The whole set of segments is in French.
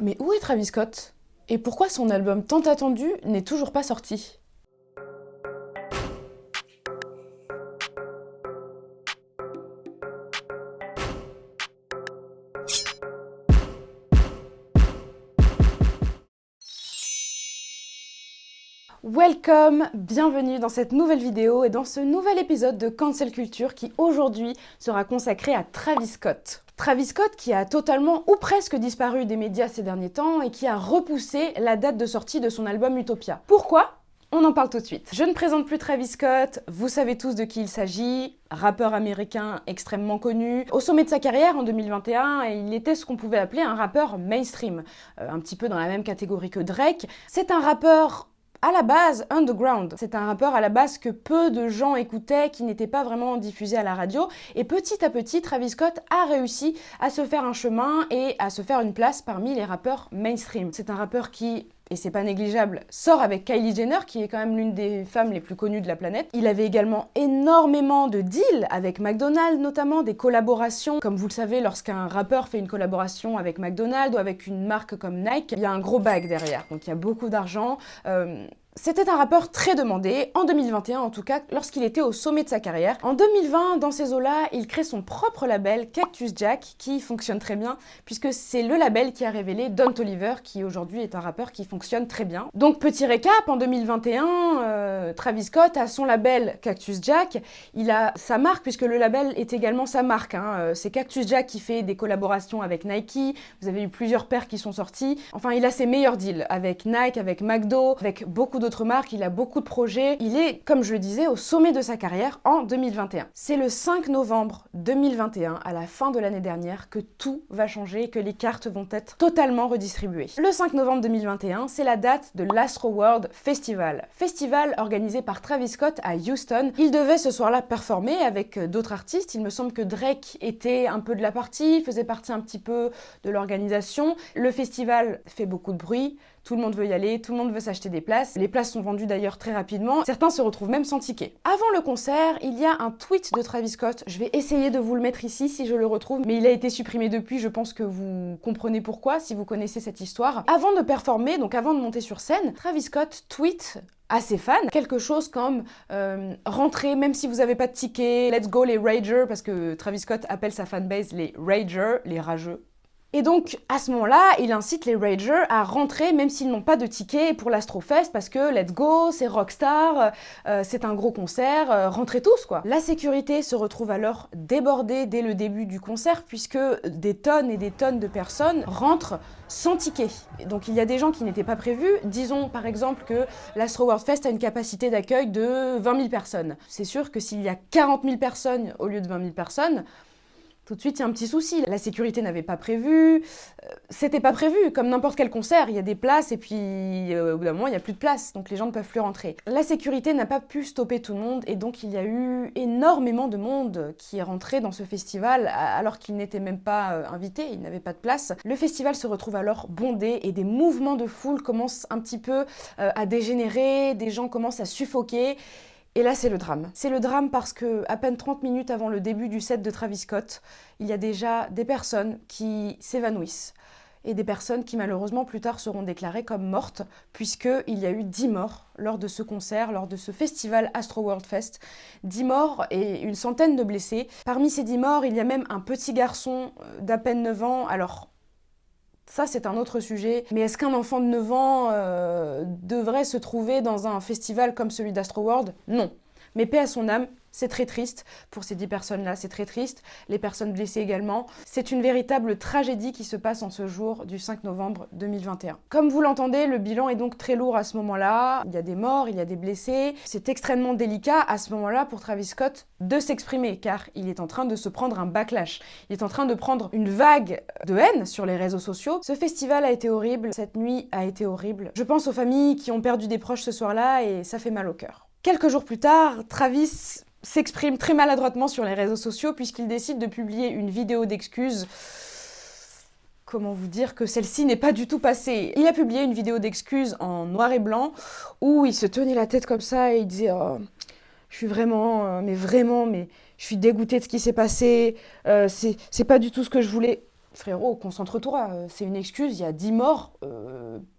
Mais où est Travis Scott? Et pourquoi son album tant attendu n'est toujours pas sorti? Welcome, bienvenue dans cette nouvelle vidéo et dans ce nouvel épisode de Cancel Culture qui aujourd'hui sera consacré à Travis Scott. Travis Scott qui a totalement ou presque disparu des médias ces derniers temps et qui a repoussé la date de sortie de son album Utopia. Pourquoi ? On en parle tout de suite. Je ne présente plus Travis Scott, vous savez tous de qui il s'agit, rappeur américain extrêmement connu. Au sommet de sa carrière en 2021, il était ce qu'on pouvait appeler un rappeur mainstream, un petit peu dans la même catégorie que Drake. C'est un rappeur à la base underground. C'est un rappeur à la base que peu de gens écoutaient, qui n'était pas vraiment diffusé à la radio. Et petit à petit, Travis Scott a réussi à se faire un chemin et à se faire une place parmi les rappeurs mainstream. C'est un rappeur qui, et c'est pas négligeable, sort avec Kylie Jenner, qui est quand même l'une des femmes les plus connues de la planète. Il avait également énormément de deals avec McDonald's, notamment des collaborations. Comme vous le savez, lorsqu'un rappeur fait une collaboration avec McDonald's ou avec une marque comme Nike, il y a un gros bag derrière, donc il y a beaucoup d'argent. C'était un rappeur très demandé, en 2021 en tout cas, lorsqu'il était au sommet de sa carrière. En 2020, dans ces eaux-là, il crée son propre label, Cactus Jack, qui fonctionne très bien, puisque c'est le label qui a révélé Don Toliver, qui aujourd'hui est un rappeur qui fonctionne très bien. Donc petit récap, en 2021, Travis Scott a son label Cactus Jack, il a sa marque, puisque le label est également sa marque. C'est Cactus Jack qui fait des collaborations avec Nike, vous avez eu plusieurs paires qui sont sorties. Enfin, il a ses meilleurs deals avec Nike, avec McDo, avec beaucoup d'autres marques, il a beaucoup de projets. Il est, comme je le disais, au sommet de sa carrière en 2021. C'est le 5 novembre 2021, à la fin de l'année dernière, que tout va changer, que les cartes vont être totalement redistribuées. Le 5 novembre 2021, c'est la date de l'Astroworld Festival. Festival organisé par Travis Scott à Houston. Il devait ce soir-là performer avec d'autres artistes. Il me semble que Drake était un peu de la partie, faisait partie un petit peu de l'organisation. Le festival fait beaucoup de bruit. Tout le monde veut y aller, tout le monde veut s'acheter des places. Les places sont vendues d'ailleurs très rapidement. Certains se retrouvent même sans ticket. Avant le concert, il y a un tweet de Travis Scott. Je vais essayer de vous le mettre ici si je le retrouve, mais il a été supprimé depuis. Je pense que vous comprenez pourquoi si vous connaissez cette histoire. Avant de performer, donc avant de monter sur scène, Travis Scott tweet à ses fans quelque chose comme rentrez même si vous n'avez pas de ticket, let's go les ragers, parce que Travis Scott appelle sa fanbase les ragers, les rageux. Et donc, à ce moment-là, il incite les ragers à rentrer même s'ils n'ont pas de ticket pour l'Astrofest parce que let's go, c'est rockstar, c'est un gros concert, rentrez tous quoi. La sécurité se retrouve alors débordée dès le début du concert puisque des tonnes et des tonnes de personnes rentrent sans ticket. Donc il y a des gens qui n'étaient pas prévus. Disons par exemple que l'Astroworld Fest a une capacité d'accueil de 20 000 personnes. C'est sûr que s'il y a 40 000 personnes au lieu de 20 000 personnes, tout de suite, il y a un petit souci. La sécurité n'avait pas prévu, c'était pas prévu. Comme n'importe quel concert, il y a des places et puis au bout d'un moment, il n'y a plus de place, donc les gens ne peuvent plus rentrer. La sécurité n'a pas pu stopper tout le monde et donc il y a eu énormément de monde qui est rentré dans ce festival alors qu'il n'était même pas invité, il n'avait pas de place. Le festival se retrouve alors bondé et des mouvements de foule commencent un petit peu à dégénérer, des gens commencent à suffoquer. Et là, c'est le drame. C'est le drame parce que à peine 30 minutes avant le début du set de Travis Scott, il y a déjà des personnes qui s'évanouissent et des personnes qui malheureusement plus tard seront déclarées comme mortes puisqu'il y a eu 10 morts lors de ce concert, lors de ce festival Astroworld Fest. 10 morts et une centaine de blessés. Parmi ces 10 morts, il y a même un petit garçon d'à peine 9 ans. Alors, ça, c'est un autre sujet. Mais est-ce qu'un enfant de 9 ans devrait se trouver dans un festival comme celui d'Astroworld ? Non. Mais paix à son âme, c'est très triste pour ces 10 personnes-là, c'est très triste. Les personnes blessées également. C'est une véritable tragédie qui se passe en ce jour du 5 novembre 2021. Comme vous l'entendez, le bilan est donc très lourd à ce moment-là. Il y a des morts, il y a des blessés. C'est extrêmement délicat à ce moment-là pour Travis Scott de s'exprimer, car il est en train de se prendre un backlash. Il est en train de prendre une vague de haine sur les réseaux sociaux. Ce festival a été horrible, cette nuit a été horrible. Je pense aux familles qui ont perdu des proches ce soir-là et ça fait mal au cœur. Quelques jours plus tard, Travis s'exprime très maladroitement sur les réseaux sociaux puisqu'il décide de publier une vidéo d'excuses. Comment vous dire que celle-ci n'est pas du tout passée. Il a publié une vidéo d'excuses en noir et blanc où il se tenait la tête comme ça et il disait oh, je suis vraiment, mais je suis dégoûté de ce qui s'est passé, c'est pas du tout ce que je voulais. Frérot, concentre-toi, c'est une excuse, il y a 10 morts.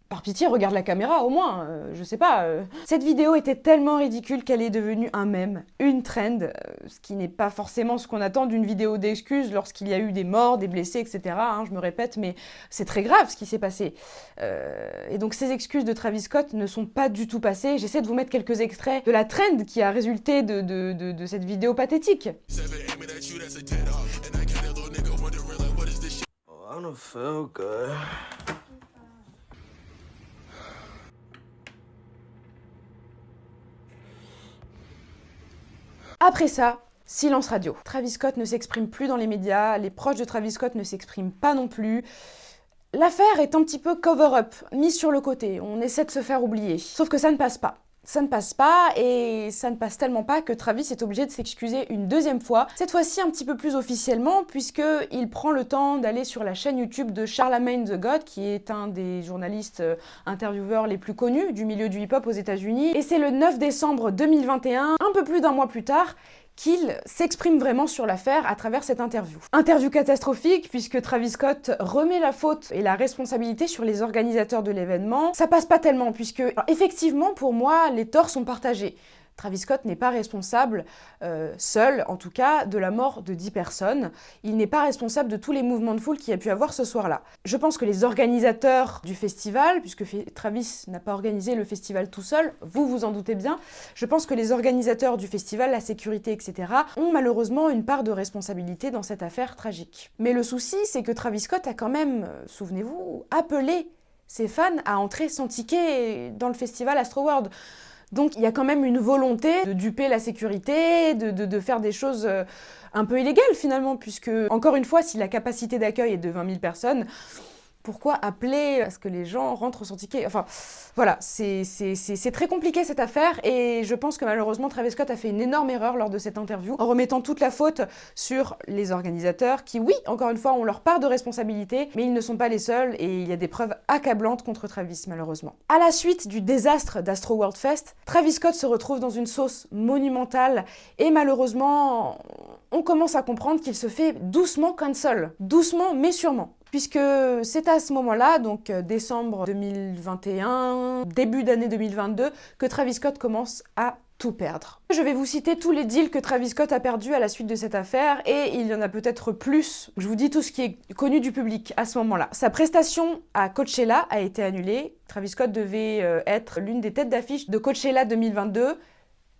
Par pitié, regarde la caméra au moins, je sais pas. Cette vidéo était tellement ridicule qu'elle est devenue un mème, une trend, ce qui n'est pas forcément ce qu'on attend d'une vidéo d'excuses lorsqu'il y a eu des morts, des blessés, etc. Hein, je me répète, mais c'est très grave ce qui s'est passé. Et donc ces excuses de Travis Scott ne sont pas du tout passées. J'essaie de vous mettre quelques extraits de la trend qui a résulté de cette vidéo pathétique. I don't feel good. Après ça, silence radio. Travis Scott ne s'exprime plus dans les médias, les proches de Travis Scott ne s'expriment pas non plus. L'affaire est un petit peu cover-up, mise sur le côté, on essaie de se faire oublier. Sauf que ça ne passe pas. Ça ne passe pas, et ça ne passe tellement pas que Travis est obligé de s'excuser une deuxième fois, cette fois-ci un petit peu plus officiellement, puisqu'il prend le temps d'aller sur la chaîne YouTube de Charlamagne the God, qui est un des journalistes intervieweurs les plus connus du milieu du hip-hop aux États-Unis. Et c'est le 9 décembre 2021, un peu plus d'un mois plus tard, qu'il s'exprime vraiment sur l'affaire à travers cette interview. Interview catastrophique puisque Travis Scott remet la faute et la responsabilité sur les organisateurs de l'événement. Ça passe pas tellement puisque, alors, effectivement pour moi, les torts sont partagés. Travis Scott n'est pas responsable, seul en tout cas, de la mort de 10 personnes. Il n'est pas responsable de tous les mouvements de foule qu'il y a pu avoir ce soir-là. Je pense que les organisateurs du festival, puisque Travis n'a pas organisé le festival tout seul, vous vous en doutez bien, je pense que les organisateurs du festival, la sécurité, etc., ont malheureusement une part de responsabilité dans cette affaire tragique. Mais le souci, c'est que Travis Scott a quand même, souvenez-vous, appelé ses fans à entrer sans ticket dans le festival Astroworld. Donc il y a quand même une volonté de duper la sécurité, de faire des choses un peu illégales finalement, puisque, encore une fois, si la capacité d'accueil est de 20 000 personnes, pourquoi appeler à ce que les gens rentrent sans ticket? Enfin, voilà, c'est très compliqué cette affaire, et je pense que malheureusement Travis Scott a fait une énorme erreur lors de cette interview, en remettant toute la faute sur les organisateurs, qui, oui, encore une fois, ont leur part de responsabilité, mais ils ne sont pas les seuls, et il y a des preuves accablantes contre Travis, malheureusement. À la suite du désastre d'Astroworld Fest, Travis Scott se retrouve dans une sauce monumentale, et malheureusement, on commence à comprendre qu'il se fait doucement cancel. Doucement, mais sûrement. Puisque c'est à ce moment-là, donc décembre 2021, début d'année 2022, que Travis Scott commence à tout perdre. Je vais vous citer tous les deals que Travis Scott a perdus à la suite de cette affaire, et il y en a peut-être plus. Je vous dis tout ce qui est connu du public à ce moment-là. Sa prestation à Coachella a été annulée. Travis Scott devait être l'une des têtes d'affiche de Coachella 2022.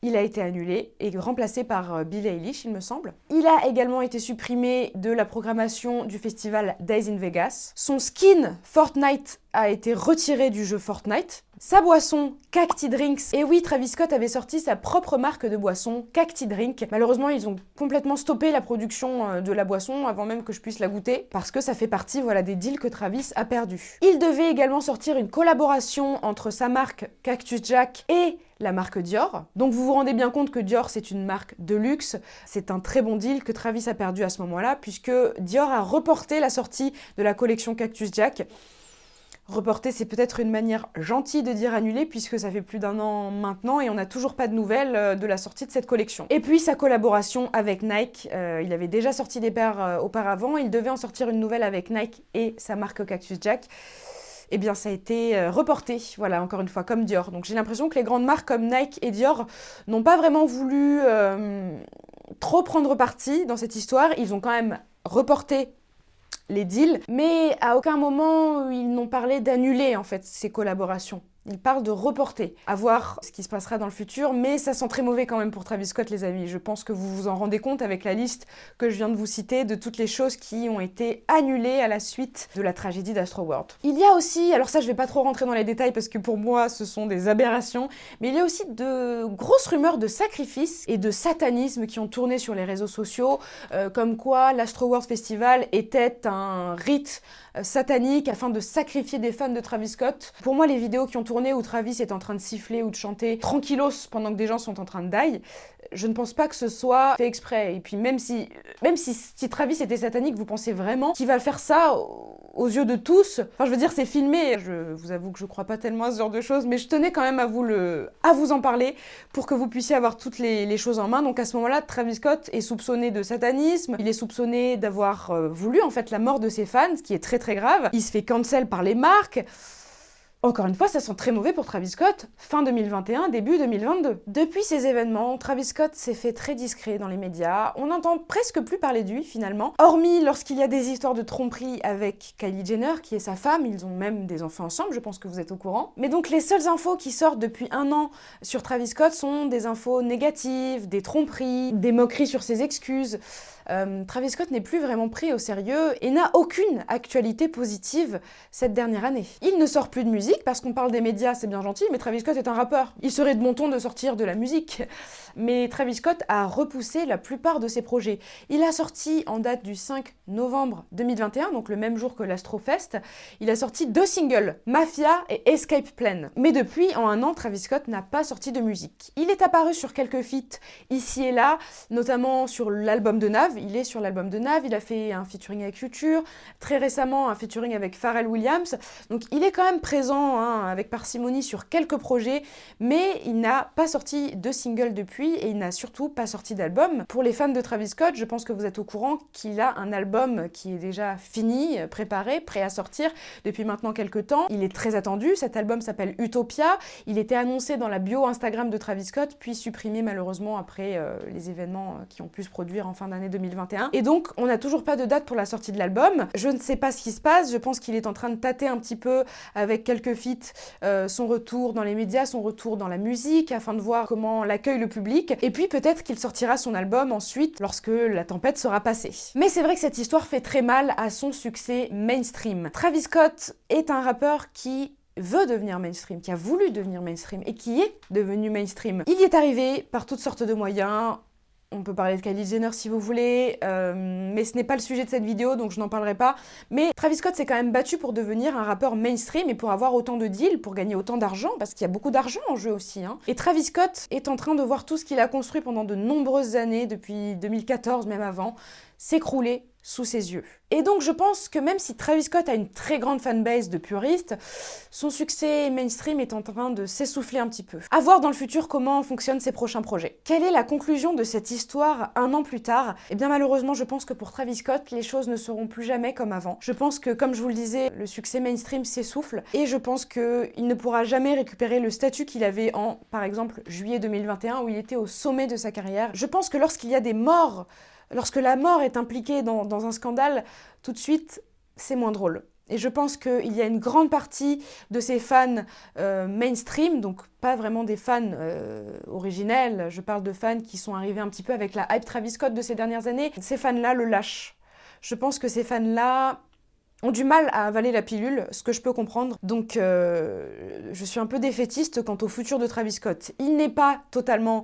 Il a été annulé et remplacé par Billie Eilish, il me semble. Il a également été supprimé de la programmation du festival Days in Vegas. Son skin Fortnite a été retiré du jeu Fortnite. Sa boisson, Cacti Drinks. Et oui, Travis Scott avait sorti sa propre marque de boisson, Cacti Drink. Malheureusement, ils ont complètement stoppé la production de la boisson avant même que je puisse la goûter, parce que ça fait partie, voilà, des deals que Travis a perdus. Il devait également sortir une collaboration entre sa marque Cactus Jack et la marque Dior. Donc vous vous rendez bien compte que Dior, c'est une marque de luxe. C'est un très bon deal que Travis a perdu à ce moment-là, puisque Dior a reporté la sortie de la collection Cactus Jack. Reporter, c'est peut-être une manière gentille de dire annuler, puisque ça fait plus d'un an maintenant et on n'a toujours pas de nouvelles de la sortie de cette collection. Et puis sa collaboration avec Nike, il avait déjà sorti des paires auparavant, il devait en sortir une nouvelle avec Nike et sa marque Cactus Jack. Eh bien ça a été reporté, voilà, encore une fois, comme Dior. Donc j'ai l'impression que les grandes marques comme Nike et Dior n'ont pas vraiment voulu trop prendre parti dans cette histoire. Ils ont quand même reporté les deals, mais à aucun moment ils n'ont parlé d'annuler en fait ces collaborations. Ils parlent de reporter, à voir ce qui se passera dans le futur, mais ça sent très mauvais quand même pour Travis Scott, les amis. Je pense que vous vous en rendez compte avec la liste que je viens de vous citer de toutes les choses qui ont été annulées à la suite de la tragédie d'Astroworld. Il y a aussi, alors ça je vais pas trop rentrer dans les détails parce que pour moi ce sont des aberrations, mais il y a aussi de grosses rumeurs de sacrifices et de satanisme qui ont tourné sur les réseaux sociaux, comme quoi l'Astroworld Festival était un rite satanique afin de sacrifier des fans de Travis Scott. Pour moi, les vidéos qui ont tourné tournée où Travis est en train de siffler ou de chanter tranquillos pendant que des gens sont en train de die, je ne pense pas que ce soit fait exprès. Et puis même si Travis était satanique, vous pensez vraiment qu'il va faire ça aux yeux de tous? Enfin, je veux dire, c'est filmé. Je vous avoue que je crois pas tellement à ce genre de choses, mais je tenais quand même à vous en parler pour que vous puissiez avoir toutes les choses en main. Donc à ce moment-là, Travis Scott est soupçonné de satanisme. Il est soupçonné d'avoir voulu en fait la mort de ses fans, ce qui est très très grave. Il se fait cancel par les marques. Encore une fois, ça sent très mauvais pour Travis Scott, fin 2021, début 2022. Depuis ces événements, Travis Scott s'est fait très discret dans les médias, on n'entend presque plus parler de lui finalement, hormis lorsqu'il y a des histoires de tromperie avec Kylie Jenner, qui est sa femme, ils ont même des enfants ensemble, je pense que vous êtes au courant. Mais donc les seules infos qui sortent depuis un an sur Travis Scott sont des infos négatives, des tromperies, des moqueries sur ses excuses. Travis Scott n'est plus vraiment pris au sérieux et n'a aucune actualité positive cette dernière année. Il ne sort plus de musique parce qu'on parle des médias, c'est bien gentil, mais Travis Scott est un rappeur. Il serait de bon ton de sortir de la musique. Mais Travis Scott a repoussé la plupart de ses projets. Il a sorti en date du 5 novembre 2021, donc le même jour que l'Astrofest, il a sorti 2 singles, Mafia et Escape Plan. Mais depuis, en un an, Travis Scott n'a pas sorti de musique. Il est apparu sur quelques feats ici et là, notamment sur l'album de Nav. Il est sur l'album de Nav, il a fait un featuring avec Future, très récemment un featuring avec Pharrell Williams. Donc il est quand même présent avec parcimonie sur quelques projets, mais il n'a pas sorti de single depuis et il n'a surtout pas sorti d'album. Pour les fans de Travis Scott, je pense que vous êtes au courant qu'il a un album qui est déjà fini, préparé, prêt à sortir depuis maintenant quelques temps. Il est très attendu, cet album s'appelle Utopia, il était annoncé dans la bio Instagram de Travis Scott, puis supprimé malheureusement après les événements qui ont pu se produire en fin d'année 2021. Et donc, on n'a toujours pas de date pour la sortie de l'album. Je ne sais pas ce qui se passe, je pense qu'il est en train de tâter un petit peu avec quelques feats, son retour dans les médias, son retour dans la musique, afin de voir comment l'accueille le public. Et puis peut-être qu'il sortira son album ensuite, lorsque la tempête sera passée. Mais c'est vrai que cette histoire fait très mal à son succès mainstream. Travis Scott est un rappeur qui veut devenir mainstream, qui a voulu devenir mainstream et qui est devenu mainstream. Il y est arrivé par toutes sortes de moyens. On peut parler de Kylie Jenner si vous voulez, mais ce n'est pas le sujet de cette vidéo, donc je n'en parlerai pas. Mais Travis Scott s'est quand même battu pour devenir un rappeur mainstream et pour avoir autant de deals, pour gagner autant d'argent, parce qu'il y a beaucoup d'argent en jeu aussi. Et Travis Scott est en train de voir tout ce qu'il a construit pendant de nombreuses années, depuis 2014, même avant, s'écrouler sous ses yeux. Et donc je pense que même si Travis Scott a une très grande fanbase de puristes, son succès mainstream est en train de s'essouffler un petit peu. À voir dans le futur comment fonctionnent ses prochains projets. Quelle est la conclusion de cette histoire un an plus tard? Eh bien malheureusement je pense que pour Travis Scott, les choses ne seront plus jamais comme avant. Je pense que comme je vous le disais, le succès mainstream s'essouffle et je pense qu'il ne pourra jamais récupérer le statut qu'il avait en, par exemple, juillet 2021 où il était au sommet de sa carrière. Je pense que lorsqu'il y a des morts, lorsque la mort est impliquée dans un scandale, tout de suite, c'est moins drôle. Et je pense qu'il y a une grande partie de ces fans mainstream, donc pas vraiment des fans originels, je parle de fans qui sont arrivés un petit peu avec la hype Travis Scott de ces dernières années, ces fans-là le lâchent. Je pense que ces fans-là ont du mal à avaler la pilule, ce que je peux comprendre. Donc je suis un peu défaitiste quant au futur de Travis Scott. Il n'est pas totalement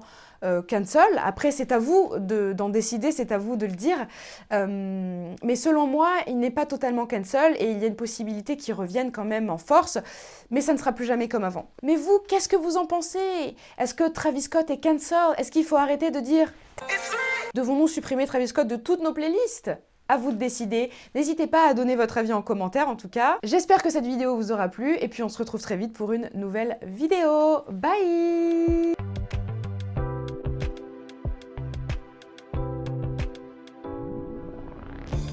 cancel, après c'est à vous d'en décider, c'est à vous de le dire, mais selon moi il n'est pas totalement cancel et il y a une possibilité qu'il revienne quand même en force, mais ça ne sera plus jamais comme avant. Mais vous, qu'est-ce que vous en pensez? Est-ce que Travis Scott est cancel? Est-ce qu'il faut arrêter de dire devons-nous supprimer Travis Scott de toutes nos playlists? À vous de décider. N'hésitez pas à donner votre avis en commentaire en tout cas. J'espère que cette vidéo vous aura plu et puis on se retrouve très vite pour une nouvelle vidéo. Bye!